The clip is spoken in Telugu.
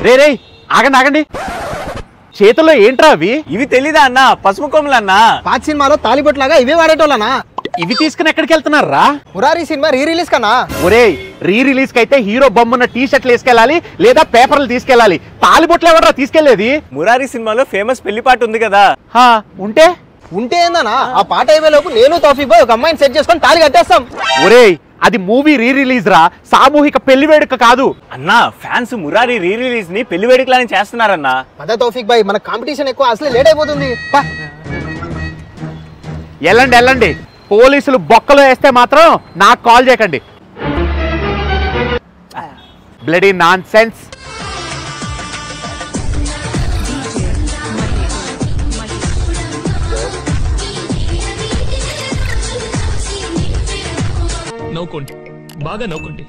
రే రే ఆగండి ఆగండి, చేతుల్లో ఏంట్రా అవి? ఇవి తెలీదా అన్న? పసుపు కొమ్ములు అన్న. పాత సినిమాలో తాలిబొట్లాగా ఇవే వాడేటోళ్ళనా? ఇవి తీసుకుని ఎక్కడికి వెళ్తున్నారా? మురారి సినిమా రిలీజ్ కన్నా. ఒరే, రిలీజ్ కి అయితే హీరో బొమ్మన్న టీ షర్ట్లు వేసుకెళ్ళాలి, లేదా పేపర్లు తీసుకెళ్ళాలి. తాలిబొట్లు ఎవడరా తీసుకెళ్లేది? మురారి సినిమాలో ఫేమస్ పెళ్లి పాట ఉంది కదా. ఉంటే ఉంటే ఏందన్నా, ఆ పాట అయిపోయేలోపు నేను తౌఫీక్ బాయ్ ఒక అమ్మాయిని సెట్ చేసుకొని తాళి కట్టేస్తాం. ఒరే, అది మూవీ రిలీజ్ రా, సామూహిక పెళ్లి వేడుక కాదు. అన్న, ఫ్యాన్స్ మురారి రిలీజ్ ని పెళ్లి వేడుకలని చేస్తున్నారన్న. పద తౌఫీక్ బాయ్, మన కాంపిటీషన్ ఎక్కువ, అసలే లేట్ అయిపోతుంది. వెళ్ళండి వెళ్ళండి, పోలీసులు బొక్కలో వేస్తే మాత్రం నాకు కాల్ చేయకండి. Bloody non sense. నవ్వుకోండి, బాగా నవ్వుకోండి.